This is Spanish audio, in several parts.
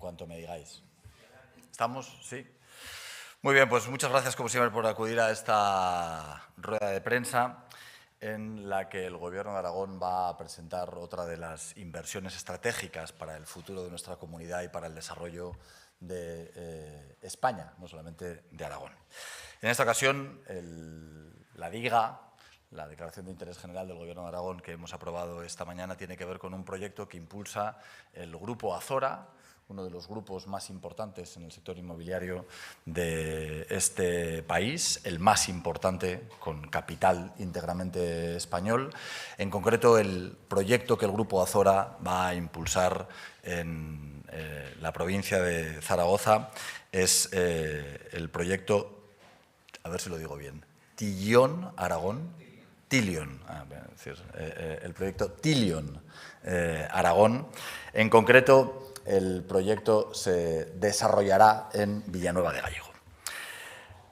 cuanto me digáis. ¿Estamos? Sí. Muy bien, pues muchas gracias como siempre por acudir a esta rueda de prensa en la que el Gobierno de Aragón va a presentar otra de las inversiones estratégicas para el futuro de nuestra comunidad y para el desarrollo de España, no solamente de Aragón. En esta ocasión, la DIGA, la Declaración de Interés General del Gobierno de Aragón que hemos aprobado esta mañana, tiene que ver con un proyecto que impulsa el Grupo Azora, uno de los grupos más importantes en el sector inmobiliario de este país, el más importante con capital íntegramente español. En concreto, el proyecto que el Grupo Azora va a impulsar en la provincia de Zaragoza es el proyecto, a ver si lo digo bien, Tilión Aragón. Tilión, es decir, el proyecto Tilión Aragón. En concreto, el proyecto se desarrollará en Villanueva de Gállego.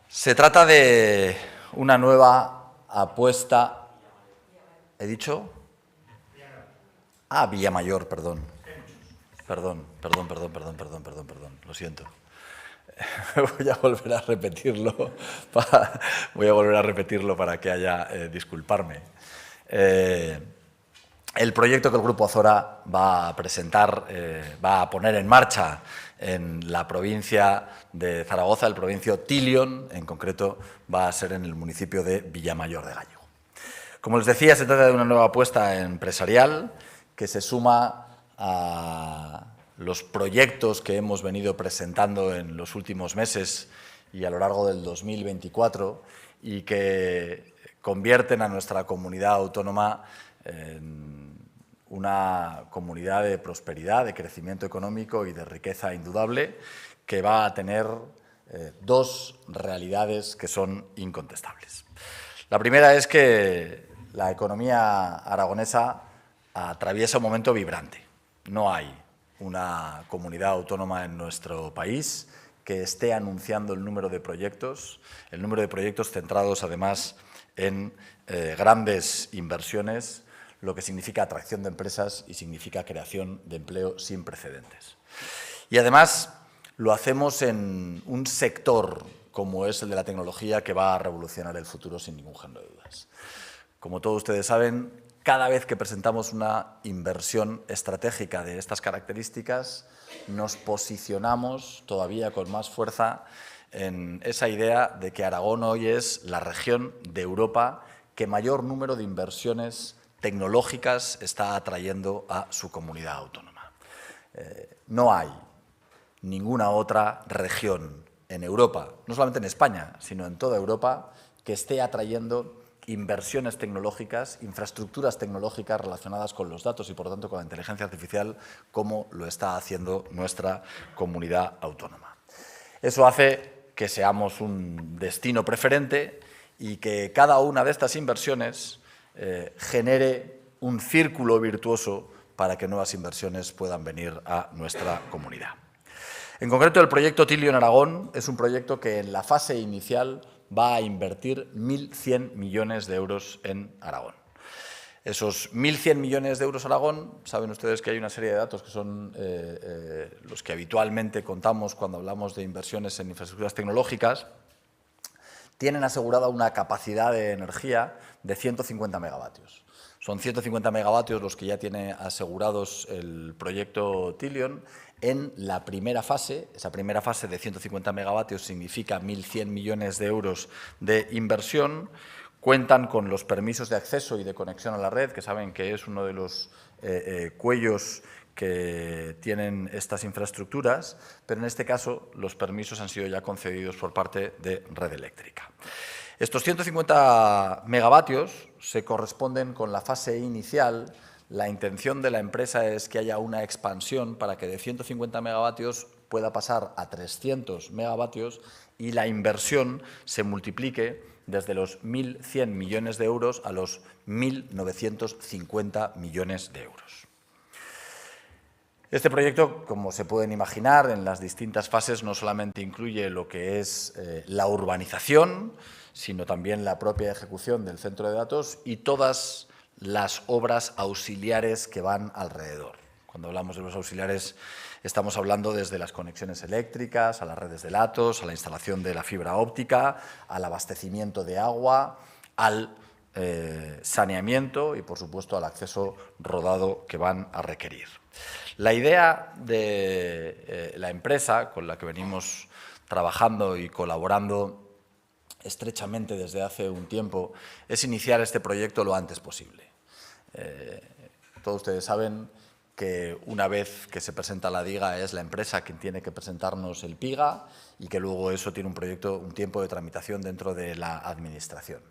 Se trata de una nueva apuesta. ¿He dicho? Ah, Villamayor, perdón. Perdón. Lo siento. Voy a volver a repetirlo para que haya disculparme. El proyecto que el Grupo Azora va a presentar, va a poner en marcha en la provincia de Zaragoza, el provincio Tilión, en concreto va a ser en el municipio de Villamayor de Gállego. Como les decía, se trata de una nueva apuesta empresarial que se suma a los proyectos que hemos venido presentando en los últimos meses y a lo largo del 2024 y que convierten a nuestra comunidad autónoma en una comunidad de prosperidad, de crecimiento económico y de riqueza indudable que va a tener dos realidades que son incontestables. La primera es que la economía aragonesa atraviesa un momento vibrante. No hay una comunidad autónoma en nuestro país que esté anunciando el número de proyectos centrados además en grandes inversiones, lo que significa atracción de empresas y significa creación de empleo sin precedentes. Y además lo hacemos en un sector como es el de la tecnología que va a revolucionar el futuro sin ningún género de dudas. Como todos ustedes saben, cada vez que presentamos una inversión estratégica de estas características, nos posicionamos todavía con más fuerza en esa idea de que Aragón hoy es la región de Europa que mayor número de inversiones tecnológicas está atrayendo a su comunidad autónoma. No hay ninguna otra región en Europa, no solamente en España, sino en toda Europa, que esté atrayendo inversiones tecnológicas, infraestructuras tecnológicas relacionadas con los datos y, por lo tanto, con la inteligencia artificial, como lo está haciendo nuestra comunidad autónoma. Eso hace que seamos un destino preferente y que cada una de estas inversiones genere un círculo virtuoso para que nuevas inversiones puedan venir a nuestra comunidad. En concreto, el proyecto Tilión Aragón es un proyecto que en la fase inicial va a invertir 1.100 millones de euros en Aragón. Esos 1.100 millones de euros Aragón, saben ustedes que hay una serie de datos que son los que habitualmente contamos cuando hablamos de inversiones en infraestructuras tecnológicas, tienen asegurada una capacidad de energía de 150 megavatios. Son 150 megavatios los que ya tiene asegurados el proyecto Tilión en la primera fase. Esa primera fase de 150 megavatios significa 1.100 millones de euros de inversión. Cuentan con los permisos de acceso y de conexión a la red, que saben que es uno de los cuellos que tienen estas infraestructuras, pero en este caso los permisos han sido ya concedidos por parte de Red Eléctrica. Estos 150 megavatios se corresponden con la fase inicial. La intención de la empresa es que haya una expansión para que de 150 megavatios pueda pasar a 300 megavatios y la inversión se multiplique desde los 1.100 millones de euros a los 1.950 millones de euros. Este proyecto, como se pueden imaginar, en las distintas fases no solamente incluye lo que es la urbanización, sino también la propia ejecución del centro de datos y todas las obras auxiliares que van alrededor. Cuando hablamos de los auxiliares, estamos hablando desde las conexiones eléctricas, a las redes de datos, a la instalación de la fibra óptica, al abastecimiento de agua, al saneamiento y, por supuesto, al acceso rodado que van a requerir. La idea de la empresa con la que venimos trabajando y colaborando estrechamente desde hace un tiempo es iniciar este proyecto lo antes posible. Todos ustedes saben que una vez que se presenta la DIGA es la empresa quien tiene que presentarnos el PIGA y que luego eso tiene un tiempo de tramitación dentro de la Administración.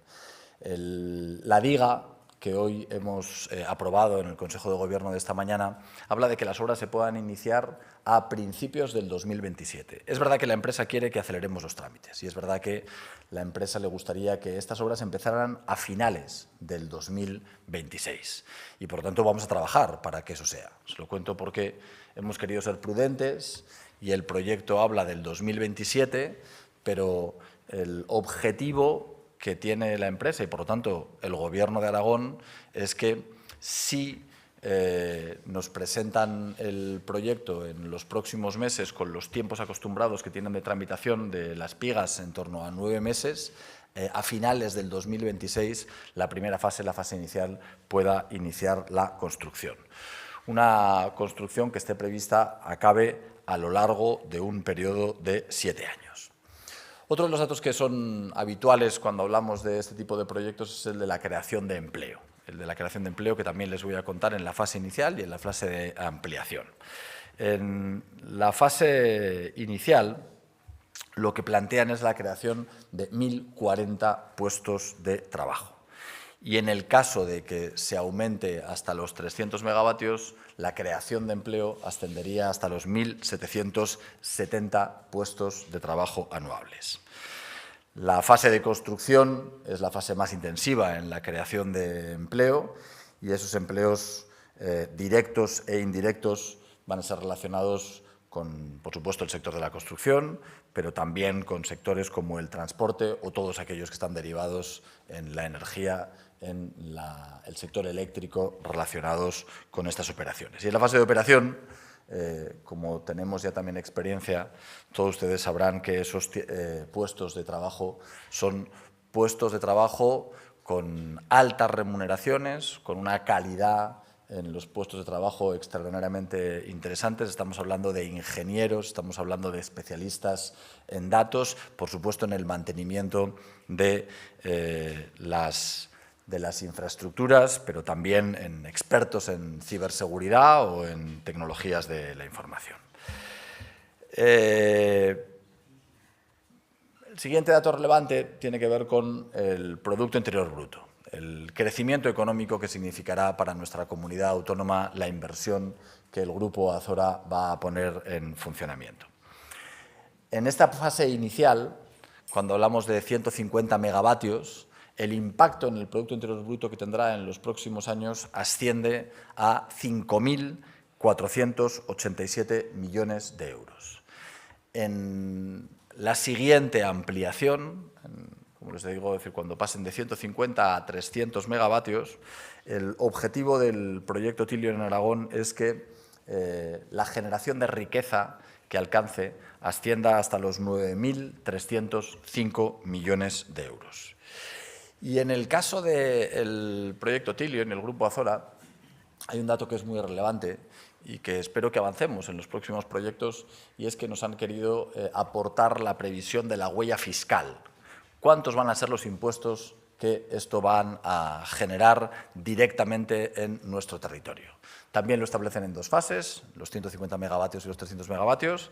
La DIGA, que hoy hemos aprobado en el Consejo de Gobierno de esta mañana, habla de que las obras se puedan iniciar a principios del 2027. Es verdad que la empresa quiere que aceleremos los trámites y es verdad que la empresa le gustaría que estas obras empezaran a finales del 2026 y, por lo tanto, vamos a trabajar para que eso sea. Se lo cuento porque hemos querido ser prudentes y el proyecto habla del 2027, pero el objetivo que tiene la empresa y, por lo tanto, el Gobierno de Aragón es que si nos presentan el proyecto en los próximos meses con los tiempos acostumbrados que tienen de tramitación de las PIGAs en torno a 9 meses, a finales del 2026, la primera fase, la fase inicial, pueda iniciar la construcción. Una construcción que esté prevista acabe a lo largo de un periodo de 7 años. Otro de los datos que son habituales cuando hablamos de este tipo de proyectos es el de la creación de empleo. El de la creación de empleo que también les voy a contar en la fase inicial y en la fase de ampliación. En la fase inicial lo que plantean es la creación de 1.040 puestos de trabajo. Y en el caso de que se aumente hasta los 300 megavatios, la creación de empleo ascendería hasta los 1.770 puestos de trabajo anuales. La fase de construcción es la fase más intensiva en la creación de empleo y esos empleos directos e indirectos van a ser relacionados con, por supuesto, el sector de la construcción, pero también con sectores como el transporte o todos aquellos que están derivados en la energía, en el sector eléctrico relacionados con estas operaciones. Y en la fase de operación, como tenemos ya también experiencia, todos ustedes sabrán que esos puestos de trabajo son puestos de trabajo con altas remuneraciones, con una calidad en los puestos de trabajo extraordinariamente interesantes. Estamos hablando de ingenieros, estamos hablando de especialistas en datos, por supuesto en el mantenimiento de las infraestructuras, pero también en expertos en ciberseguridad o en tecnologías de la información. El siguiente dato relevante tiene que ver con el Producto Interior Bruto, el crecimiento económico que significará para nuestra comunidad autónoma la inversión que el Grupo Azora va a poner en funcionamiento. En esta fase inicial, cuando hablamos de 150 megavatios, el impacto en el Producto Interior Bruto que tendrá en los próximos años asciende a 5.487 millones de euros. En la siguiente ampliación, como les digo, es decir, cuando pasen de 150 a 300 megavatios, el objetivo del proyecto Tilion en Aragón es que la generación de riqueza que alcance ascienda hasta los 9.305 millones de euros. Y en el caso del proyecto Tilion, el Grupo Azora, hay un dato que es muy relevante y que espero que avancemos en los próximos proyectos, y es que nos han querido aportar la previsión de la huella fiscal. ¿Cuántos van a ser los impuestos que esto van a generar directamente en nuestro territorio? También lo establecen en dos fases, los 150 megavatios y los 300 megavatios.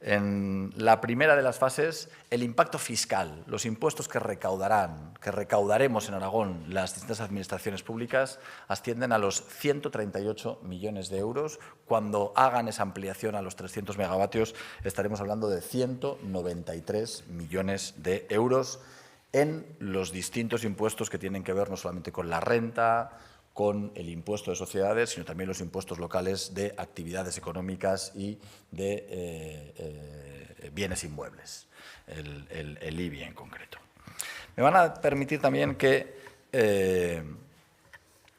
En la primera de las fases, el impacto fiscal, los impuestos que recaudaremos en Aragón las distintas administraciones públicas, ascienden a los 138 millones de euros. Cuando hagan esa ampliación a los 300 megavatios, estaremos hablando de 193 millones de euros en los distintos impuestos que tienen que ver no solamente con la renta, con el impuesto de sociedades, sino también los impuestos locales de actividades económicas y de bienes inmuebles, el IBI en concreto. Me van a permitir también que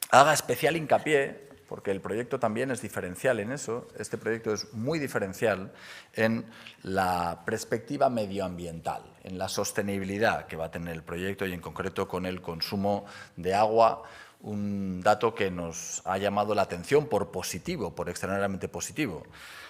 haga especial hincapié, porque el proyecto también es diferencial en eso. Este proyecto es muy diferencial en la perspectiva medioambiental, en la sostenibilidad que va a tener el proyecto y en concreto con el consumo de agua, un dato que nos ha llamado la atención por positivo, por extraordinariamente positivo.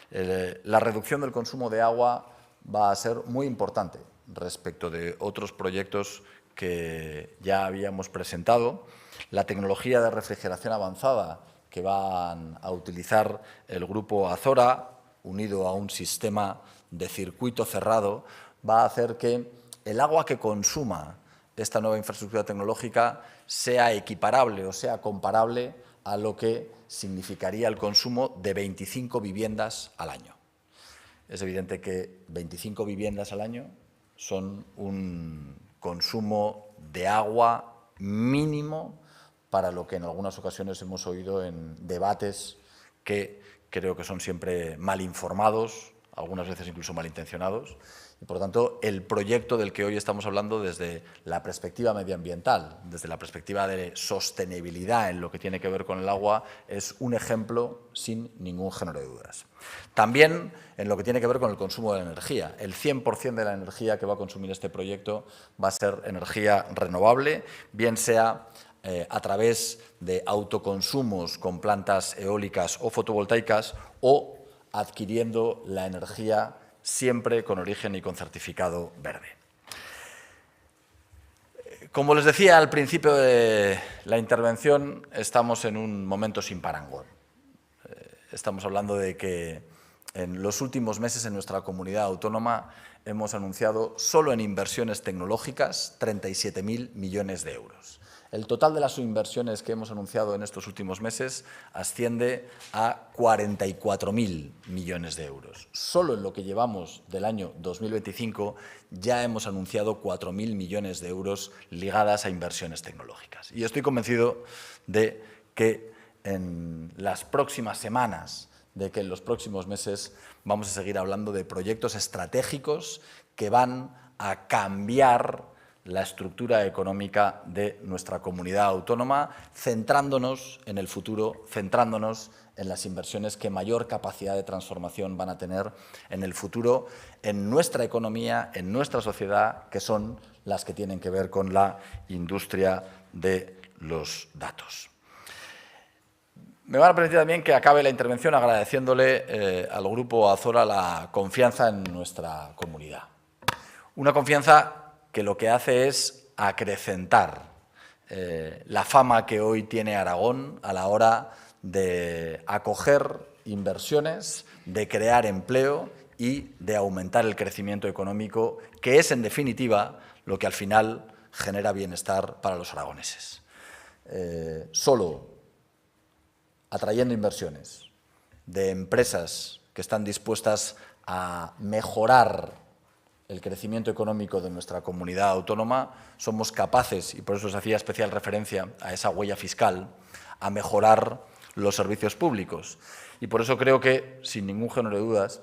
La reducción del consumo de agua va a ser muy importante respecto de otros proyectos que ya habíamos presentado. La tecnología de refrigeración avanzada que van a utilizar el grupo Azora, unido a un sistema de circuito cerrado, va a hacer que el agua que consuma esta nueva infraestructura tecnológica sea equiparable o sea comparable a lo que significaría el consumo de 25 viviendas al año. Es evidente que 25 viviendas al año son un consumo de agua mínimo para lo que en algunas ocasiones hemos oído en debates que creo que son siempre mal informados, algunas veces incluso malintencionados. Y, por lo tanto, el proyecto del que hoy estamos hablando desde la perspectiva medioambiental, desde la perspectiva de sostenibilidad en lo que tiene que ver con el agua, es un ejemplo sin ningún género de dudas. También en lo que tiene que ver con el consumo de energía. El 100% de la energía que va a consumir este proyecto va a ser energía renovable, bien sea a través de autoconsumos con plantas eólicas o fotovoltaicas o adquiriendo la energía siempre con origen y con certificado verde. Como les decía al principio de la intervención, estamos en un momento sin parangón. Estamos hablando de que en los últimos meses en nuestra comunidad autónoma hemos anunciado solo en inversiones tecnológicas 37.000 millones de euros. El total de las inversiones que hemos anunciado en estos últimos meses asciende a 44.000 millones de euros. Solo en lo que llevamos del año 2025 ya hemos anunciado 4.000 millones de euros ligadas a inversiones tecnológicas. Y estoy convencido de que en las próximas semanas, de que en los próximos meses vamos a seguir hablando de proyectos estratégicos que van a cambiar la estructura económica de nuestra comunidad autónoma, centrándonos en el futuro, centrándonos en las inversiones que mayor capacidad de transformación van a tener en el futuro, en nuestra economía, en nuestra sociedad, que son las que tienen que ver con la industria de los datos. Me van a permitir también que acabe la intervención agradeciéndole al Grupo Azora la confianza en nuestra comunidad. Una confianza que lo que hace es acrecentar la fama que hoy tiene Aragón a la hora de acoger inversiones, de crear empleo y de aumentar el crecimiento económico, que es, en definitiva, lo que al final genera bienestar para los aragoneses. Solo atrayendo inversiones de empresas que están dispuestas a mejorar el crecimiento económico de nuestra comunidad autónoma, somos capaces, y por eso os hacía especial referencia a esa huella fiscal, a mejorar los servicios públicos. Y por eso creo que, sin ningún género de dudas,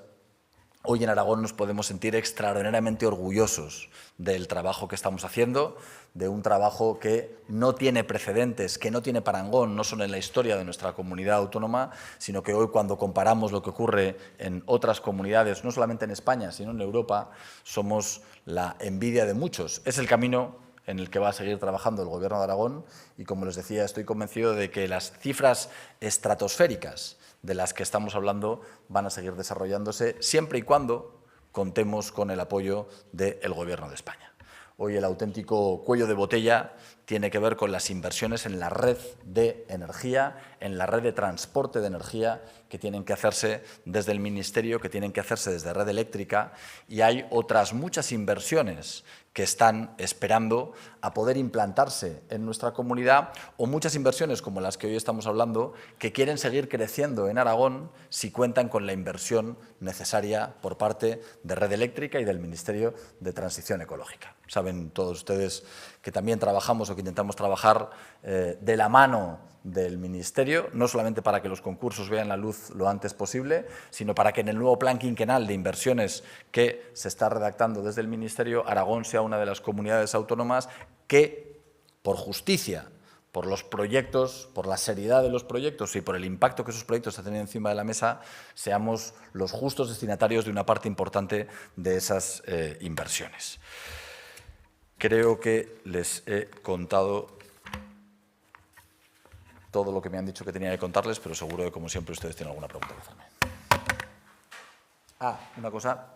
hoy en Aragón nos podemos sentir extraordinariamente orgullosos del trabajo que estamos haciendo, de un trabajo que no tiene precedentes, que no tiene parangón, no solo en la historia de nuestra comunidad autónoma, sino que hoy, cuando comparamos lo que ocurre en otras comunidades, no solamente en España, sino en Europa, somos la envidia de muchos. Es el camino en el que va a seguir trabajando el Gobierno de Aragón y, como les decía, estoy convencido de que las cifras estratosféricas de las que estamos hablando van a seguir desarrollándose siempre y cuando contemos con el apoyo del Gobierno de España. Hoy el auténtico cuello de botella tiene que ver con las inversiones en la red de energía, en la red de transporte de energía que tienen que hacerse desde el Ministerio, que tienen que hacerse desde Red Eléctrica, y hay otras muchas inversiones que están esperando a poder implantarse en nuestra comunidad, o muchas inversiones como las que hoy estamos hablando, que quieren seguir creciendo en Aragón si cuentan con la inversión necesaria por parte de Red Eléctrica y del Ministerio de Transición Ecológica. Saben todos ustedes que también trabajamos o que intentamos trabajar de la mano del Ministerio, no solamente para que los concursos vean la luz lo antes posible, sino para que en el nuevo plan quinquenal de inversiones que se está redactando desde el Ministerio, Aragón sea una de las comunidades autónomas que, por justicia, por los proyectos, por la seriedad de los proyectos y por el impacto que esos proyectos han tenido encima de la mesa, seamos los justos destinatarios de una parte importante de esas inversiones. Creo que les he contado todo lo que me han dicho que tenía que contarles, pero seguro que, como siempre, ustedes tienen alguna pregunta que hacerme. Una cosa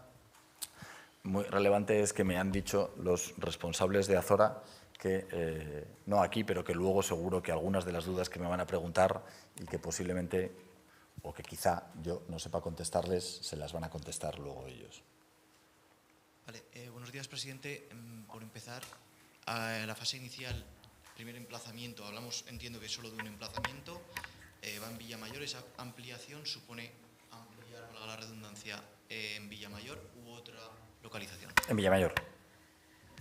muy relevante es que me han dicho los responsables de Azora que, no aquí, pero que luego seguro que algunas de las dudas que me van a preguntar y que posiblemente, o que quizá yo no sepa contestarles, se las van a contestar luego ellos. Vale, buenos días, presidente. Por empezar, a la fase inicial, primer emplazamiento, hablamos, entiendo que solo de un emplazamiento, va en Villamayor. ¿Esa ampliación supone ampliar, valga la redundancia, en Villamayor u otra localización? En Villamayor.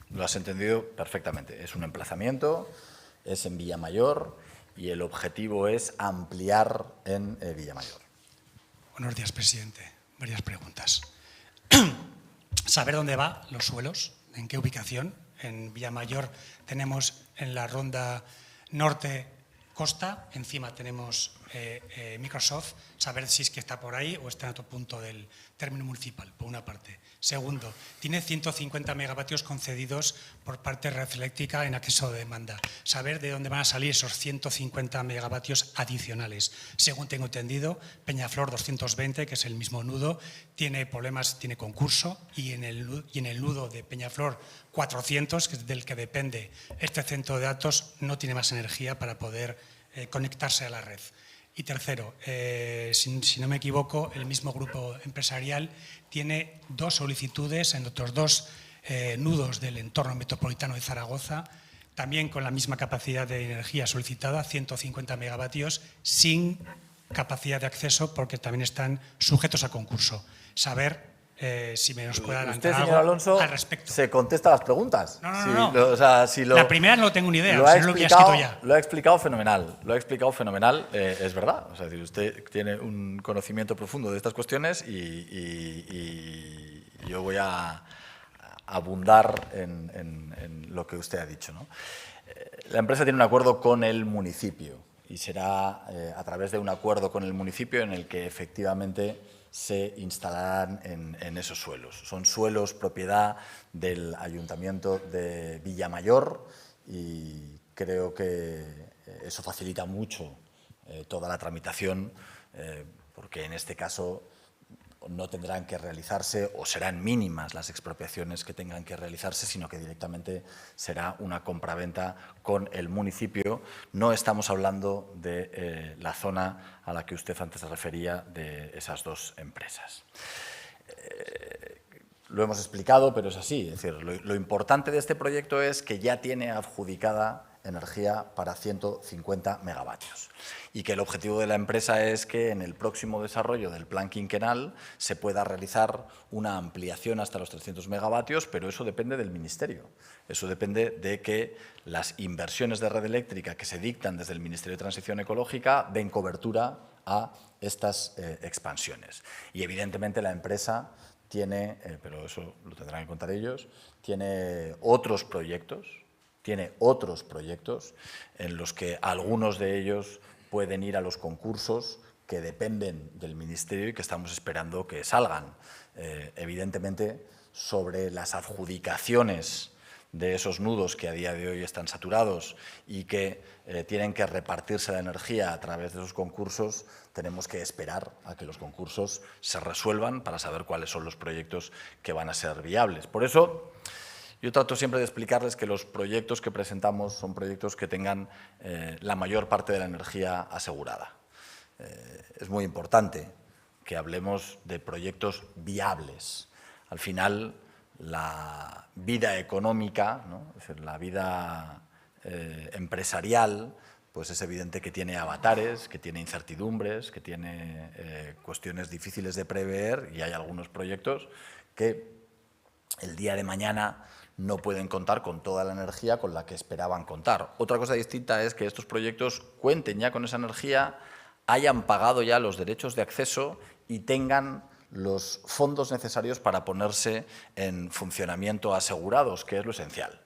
Lo has entendido perfectamente. Es un emplazamiento, es en Villamayor y el objetivo es ampliar en Villamayor. Buenos días, presidente. Varias preguntas. Saber dónde van los suelos, en qué ubicación. En Villamayor tenemos en la ronda norte costa, encima tenemos Microsoft, saber si es que está por ahí o está en otro punto del término municipal, por una parte. Segundo, tiene 150 megavatios concedidos por parte de Red Eléctrica en acceso de demanda. Saber de dónde van a salir esos 150 megavatios adicionales. Según tengo entendido, Peñaflor 220, que es el mismo nudo, tiene problemas, tiene concurso, y en el nudo de Peñaflor 400, que es del que depende este centro de datos, no tiene más energía para poder conectarse a la red. Y tercero, si no me equivoco, el mismo grupo empresarial tiene 2 solicitudes en otros 2 nudos del entorno metropolitano de Zaragoza, también con la misma capacidad de energía solicitada, 150 megavatios, sin capacidad de acceso porque también están sujetos a concurso. Saber si me nos puede adelantar señor algo Alonso, al respecto. ¿se contesta las preguntas? No. La primera no tengo ni idea, es lo que ha escrito ya. Lo ha explicado fenomenal, es verdad. O sea, usted tiene un conocimiento profundo de estas cuestiones y yo voy a abundar en lo que usted ha dicho, ¿no? La empresa tiene un acuerdo con el municipio y será a través de un acuerdo con el municipio en el que efectivamente se instalarán en esos suelos. Son suelos propiedad del Ayuntamiento de Villamayor y creo que eso facilita mucho toda la tramitación porque en este caso no tendrán que realizarse o serán mínimas las expropiaciones que tengan que realizarse, sino que directamente será una compraventa con el municipio. No estamos hablando de la zona a la que usted antes se refería de esas 2 empresas. Lo hemos explicado, pero es así. Es decir, lo importante de este proyecto es que ya tiene adjudicada energía para 150 megavatios y que el objetivo de la empresa es que en el próximo desarrollo del plan quinquenal se pueda realizar una ampliación hasta los 300 megavatios, pero eso depende del Ministerio. Eso depende de que las inversiones de red eléctrica que se dictan desde el Ministerio de Transición Ecológica den cobertura a estas expansiones. Y evidentemente la empresa tiene, pero eso lo tendrán que contar ellos, tiene otros proyectos en los que algunos de ellos pueden ir a los concursos que dependen del Ministerio y que estamos esperando que salgan. Evidentemente, sobre las adjudicaciones de esos nudos que a día de hoy están saturados y que tienen que repartirse la energía a través de esos concursos, tenemos que esperar a que los concursos se resuelvan para saber cuáles son los proyectos que van a ser viables. Por eso, yo trato siempre de explicarles que los proyectos que presentamos son proyectos que tengan la mayor parte de la energía asegurada. Es muy importante que hablemos de proyectos viables. Al final, la vida económica, ¿no? Es decir, la vida empresarial, pues es evidente que tiene avatares, que tiene incertidumbres, que tiene cuestiones difíciles de prever y hay algunos proyectos que el día de mañana no pueden contar con toda la energía con la que esperaban contar. Otra cosa distinta es que estos proyectos cuenten ya con esa energía, hayan pagado ya los derechos de acceso y tengan los fondos necesarios para ponerse en funcionamiento asegurados, que es lo esencial.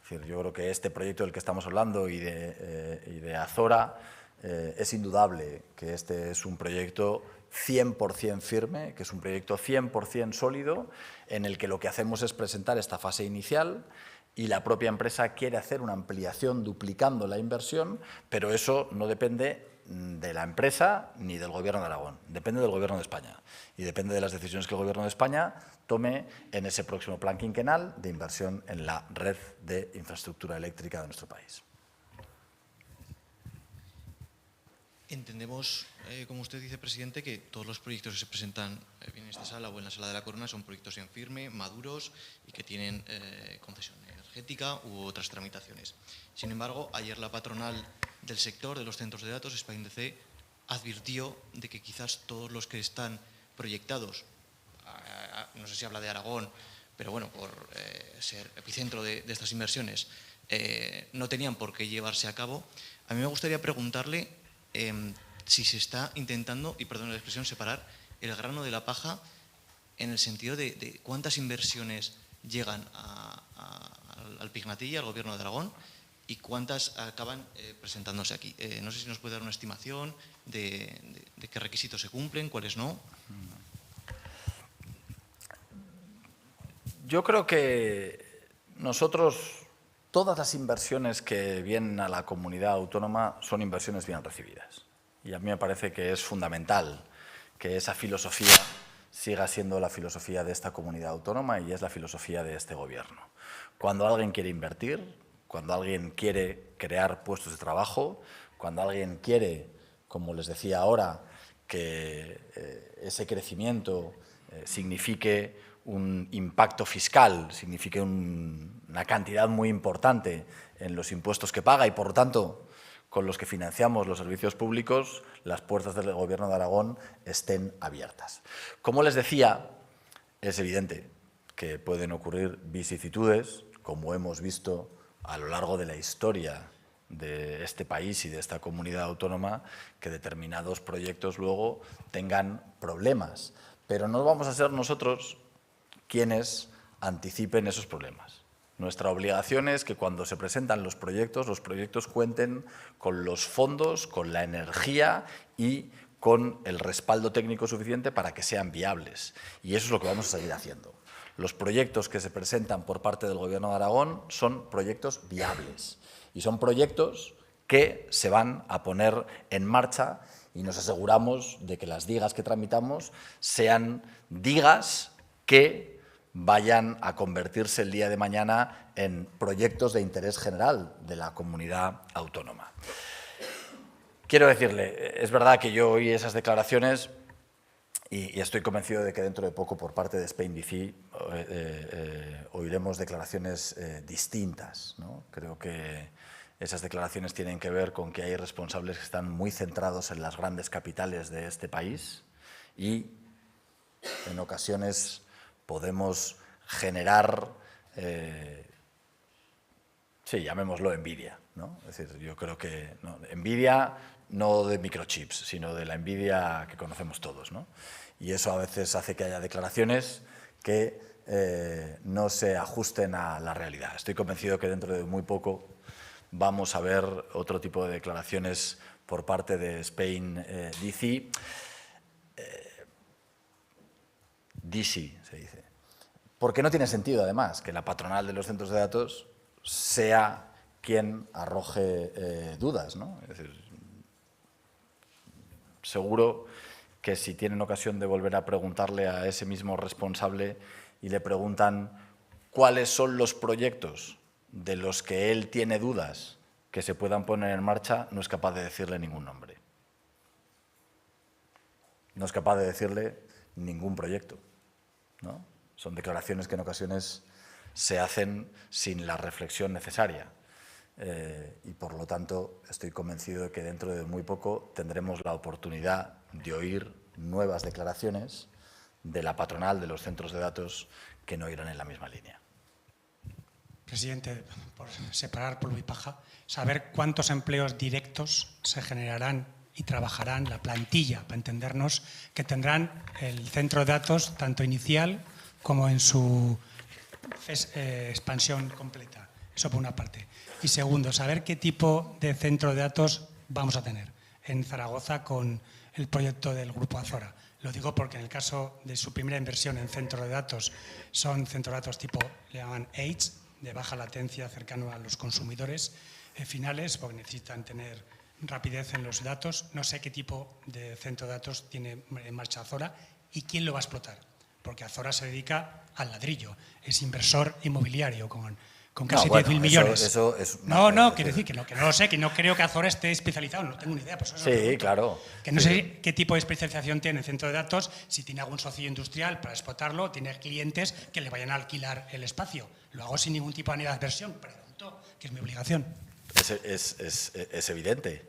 Es decir, yo creo que este proyecto del que estamos hablando y de Azora, es indudable que este es un proyecto 100% firme, que es un proyecto 100% sólido, en el que lo que hacemos es presentar esta fase inicial y la propia empresa quiere hacer una ampliación duplicando la inversión, pero eso no depende de la empresa ni del Gobierno de Aragón, depende del Gobierno de España y depende de las decisiones que el Gobierno de España tome en ese próximo plan quinquenal de inversión en la red de infraestructura eléctrica de nuestro país. Entendemos, como usted dice, presidente, que todos los proyectos que se presentan bien en esta sala o en la Sala de la Corona son proyectos en firme, maduros y que tienen concesión energética u otras tramitaciones. Sin embargo, ayer la patronal del sector de los centros de datos, SpainDC, advirtió de que quizás todos los que están proyectados, no sé si habla de Aragón, pero bueno, por ser epicentro de estas inversiones, no tenían por qué llevarse a cabo. A mí me gustaría preguntarle si se está intentando, y perdón la expresión, separar el grano de la paja en el sentido de cuántas inversiones llegan al Pignatilla, al Gobierno de Aragón, y cuántas acaban presentándose aquí. No sé si nos puede dar una estimación de qué requisitos se cumplen, cuáles no. Yo creo que nosotros, todas las inversiones que vienen a la comunidad autónoma son inversiones bien recibidas. Y a mí me parece que es fundamental que esa filosofía siga siendo la filosofía de esta comunidad autónoma y es la filosofía de este Gobierno. Cuando alguien quiere invertir, cuando alguien quiere crear puestos de trabajo, cuando alguien quiere, como les decía ahora, que ese crecimiento signifique un impacto fiscal, signifique una cantidad muy importante en los impuestos que paga y, por lo tanto, con los que financiamos los servicios públicos, las puertas del Gobierno de Aragón estén abiertas. Como les decía, es evidente que pueden ocurrir vicisitudes, como hemos visto a lo largo de la historia de este país y de esta comunidad autónoma, que determinados proyectos luego tengan problemas. Pero no vamos a ser nosotros quienes anticipen esos problemas. Nuestra obligación es que cuando se presentan los proyectos cuenten con los fondos, con la energía y con el respaldo técnico suficiente para que sean viables. Y eso es lo que vamos a seguir haciendo. Los proyectos que se presentan por parte del Gobierno de Aragón son proyectos viables y son proyectos que se van a poner en marcha y nos aseguramos de que las digas que tramitamos sean digas que vayan a convertirse el día de mañana en proyectos de interés general de la comunidad autónoma. Quiero decirle, es verdad que yo oí esas declaraciones y estoy convencido de que dentro de poco por parte de SpainDC oiremos declaraciones distintas, ¿no? Creo que esas declaraciones tienen que ver con que hay responsables que están muy centrados en las grandes capitales de este país y en ocasiones podemos generar, sí, llamémoslo envidia, ¿no? Es decir, yo creo que envidia no de microchips, sino de la envidia que conocemos todos, ¿no? Y eso a veces hace que haya declaraciones que no se ajusten a la realidad. Estoy convencido que dentro de muy poco vamos a ver otro tipo de declaraciones por parte de SpainDC. DC se dice. Porque no tiene sentido, además, que la patronal de los centros de datos sea quien arroje dudas, ¿no? Es decir, seguro que si tienen ocasión de volver a preguntarle a ese mismo responsable y le preguntan cuáles son los proyectos de los que él tiene dudas que se puedan poner en marcha, no es capaz de decirle ningún nombre. No es capaz de decirle ningún proyecto, ¿no? Son declaraciones que en ocasiones se hacen sin la reflexión necesaria. Y por lo tanto estoy convencido de que dentro de muy poco tendremos la oportunidad de oír nuevas declaraciones de la patronal de los centros de datos que no irán en la misma línea. Presidente, por separar polvo y paja, saber cuántos empleos directos se generarán y trabajarán la plantilla, para entendernos, que tendrán el centro de datos tanto inicial como en su expansión completa. Eso por una parte. Y segundo, saber qué tipo de centro de datos vamos a tener en Zaragoza con el proyecto del Grupo Azora. Lo digo porque en el caso de su primera inversión en centro de datos, son centros de datos tipo, le llaman Edge, de baja latencia, cercano a los consumidores finales, porque necesitan tener rapidez en los datos. No sé qué tipo de centro de datos tiene en marcha Azora y quién lo va a explotar, porque Azora se dedica al ladrillo, es inversor inmobiliario con casi 10.000 millones. Eso es quiero decir que no lo sé, que no creo que Azora esté especializado, no tengo ni idea. Pues eso sí, claro. Que no sé qué tipo de especialización tiene el centro de datos, si tiene algún socio industrial para explotarlo, tiene clientes que le vayan a alquilar el espacio. Lo hago sin ningún tipo de adversión, pregunto, que es mi obligación. Es evidente.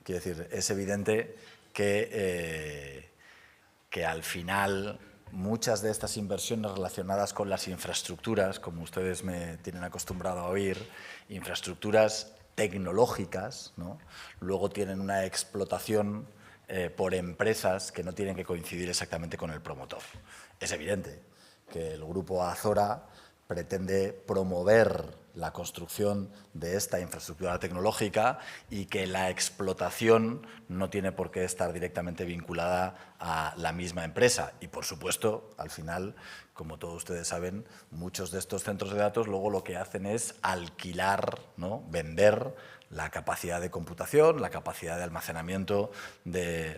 Quiero decir, es evidente que al final muchas de estas inversiones relacionadas con las infraestructuras, como ustedes me tienen acostumbrado a oír, infraestructuras tecnológicas, ¿no? Luego tienen una explotación por empresas que no tienen que coincidir exactamente con el promotor. Es evidente que el Grupo Azora pretende promover la construcción de esta infraestructura tecnológica y que la explotación no tiene por qué estar directamente vinculada a la misma empresa. Y, por supuesto, al final, como todos ustedes saben, muchos de estos centros de datos luego lo que hacen es alquilar, ¿no? Vender la capacidad de computación, la capacidad de almacenamiento de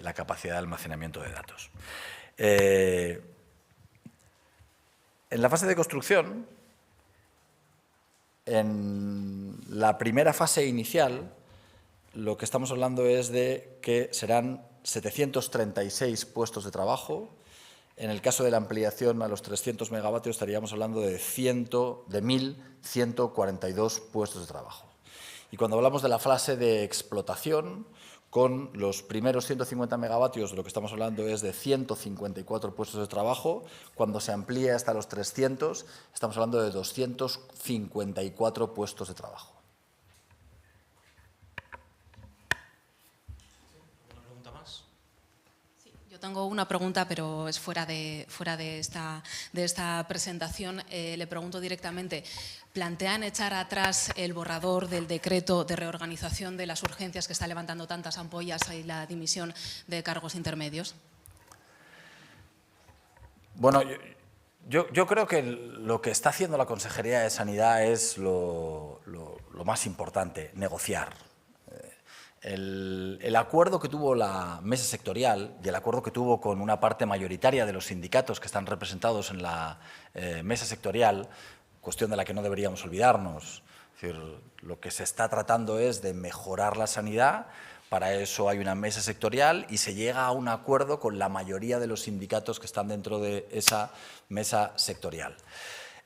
datos. En la fase de construcción, en la primera fase inicial, lo que estamos hablando es de que serán 736 puestos de trabajo. En el caso de la ampliación a los 300 megavatios estaríamos hablando de 1.142 puestos de trabajo. Y cuando hablamos de la fase de explotación, con los primeros 150 megavatios, lo que estamos hablando es de 154 puestos de trabajo. Cuando se amplíe hasta los 300, estamos hablando de 254 puestos de trabajo. ¿Una pregunta más? Sí, yo tengo una pregunta, pero es fuera de esta presentación. Le pregunto directamente. ¿Plantean echar atrás el borrador del decreto de reorganización de las urgencias que está levantando tantas ampollas y la dimisión de cargos intermedios? Bueno, yo creo que lo que está haciendo la Consejería de Sanidad es lo más importante, negociar. El acuerdo que tuvo la mesa sectorial y el acuerdo que tuvo con una parte mayoritaria de los sindicatos que están representados en la mesa sectorial, cuestión de la que no deberíamos olvidarnos. Es decir, lo que se está tratando es de mejorar la sanidad, para eso hay una mesa sectorial y se llega a un acuerdo con la mayoría de los sindicatos que están dentro de esa mesa sectorial.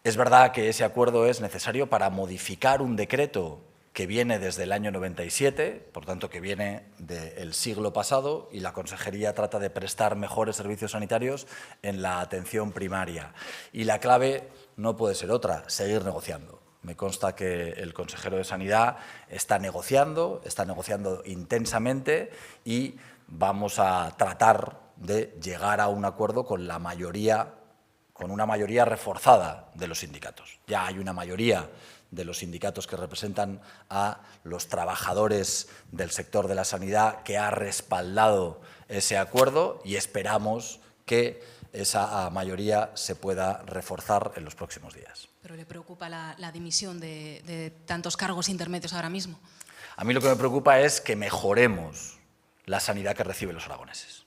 Es verdad que ese acuerdo es necesario para modificar un decreto que viene desde el año 97, por tanto que viene del siglo pasado, y la Consejería trata de prestar mejores servicios sanitarios en la atención primaria. Y la clave no puede ser otra, seguir negociando. Me consta que el consejero de Sanidad está negociando intensamente y vamos a tratar de llegar a un acuerdo con una mayoría reforzada de los sindicatos. Ya hay una mayoría de los sindicatos que representan a los trabajadores del sector de la sanidad que ha respaldado ese acuerdo y esperamos que esa mayoría se pueda reforzar en los próximos días. ¿Pero le preocupa la dimisión de tantos cargos intermedios ahora mismo? A mí lo que me preocupa es que mejoremos la sanidad que reciben los aragoneses.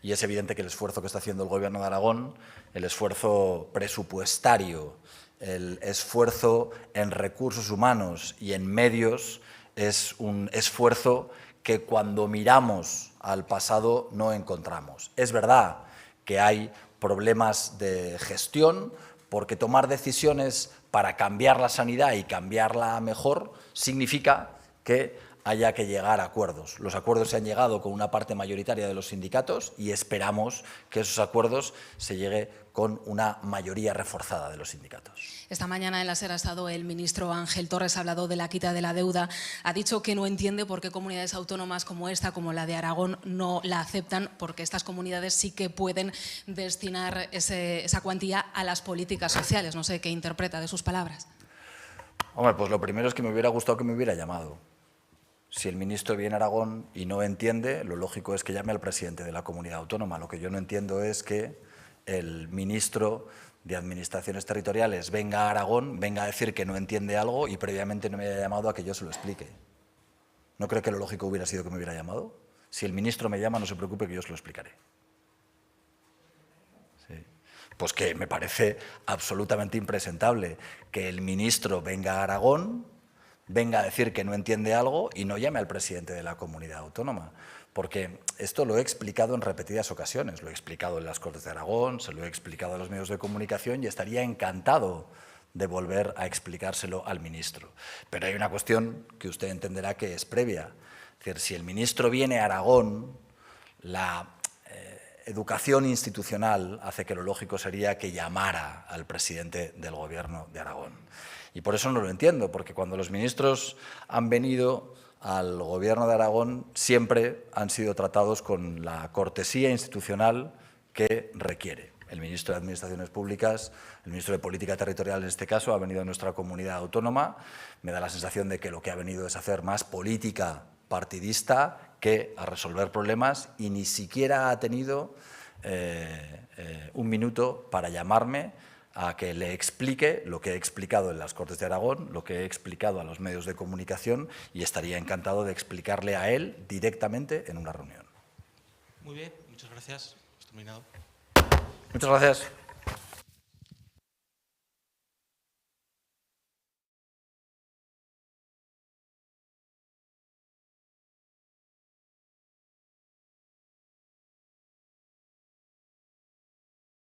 Y es evidente que el esfuerzo que está haciendo el Gobierno de Aragón, el esfuerzo presupuestario, el esfuerzo en recursos humanos y en medios, es un esfuerzo que cuando miramos al pasado no encontramos. Es verdad que hay problemas de gestión, porque tomar decisiones para cambiar la sanidad y cambiarla mejor significa que haya que llegar a acuerdos. Los acuerdos se han llegado con una parte mayoritaria de los sindicatos y esperamos que esos acuerdos se llegue con una mayoría reforzada de los sindicatos. Esta mañana en la SER ha estado el ministro Ángel Torres, ha hablado de la quita de la deuda, ha dicho que no entiende por qué comunidades autónomas como esta, como la de Aragón, no la aceptan, porque estas comunidades sí que pueden destinar esa cuantía a las políticas sociales. No sé qué interpreta de sus palabras. Hombre, pues lo primero es que me hubiera gustado que me hubiera llamado. Si el ministro viene a Aragón y no entiende, lo lógico es que llame al presidente de la comunidad autónoma. Lo que yo no entiendo es que el ministro de Administraciones Territoriales venga a Aragón, venga a decir que no entiende algo y previamente no me haya llamado a que yo se lo explique. ¿No creo que lo lógico hubiera sido que me hubiera llamado? Si el ministro me llama, no se preocupe que yo se lo explicaré. Sí. Pues que me parece absolutamente impresentable que el ministro venga a Aragón, venga a decir que no entiende algo y no llame al presidente de la comunidad autónoma. Porque esto lo he explicado en repetidas ocasiones, lo he explicado en las Cortes de Aragón, se lo he explicado a los medios de comunicación y estaría encantado de volver a explicárselo al ministro. Pero hay una cuestión que usted entenderá que es previa. Es decir, si el ministro viene a Aragón, la educación institucional hace que lo lógico sería que llamara al presidente del Gobierno de Aragón. Y por eso no lo entiendo, porque cuando los ministros han venido al Gobierno de Aragón siempre han sido tratados con la cortesía institucional que requiere. El ministro de Administraciones Públicas, el ministro de Política Territorial en este caso, ha venido a nuestra comunidad autónoma. Me da la sensación de que lo que ha venido es hacer más política partidista que a resolver problemas y ni siquiera ha tenido un minuto para llamarme a que le explique lo que he explicado en las Cortes de Aragón, lo que he explicado a los medios de comunicación y estaría encantado de explicarle a él directamente en una reunión. Muy bien, muchas gracias. Hemos terminado. Muchas gracias.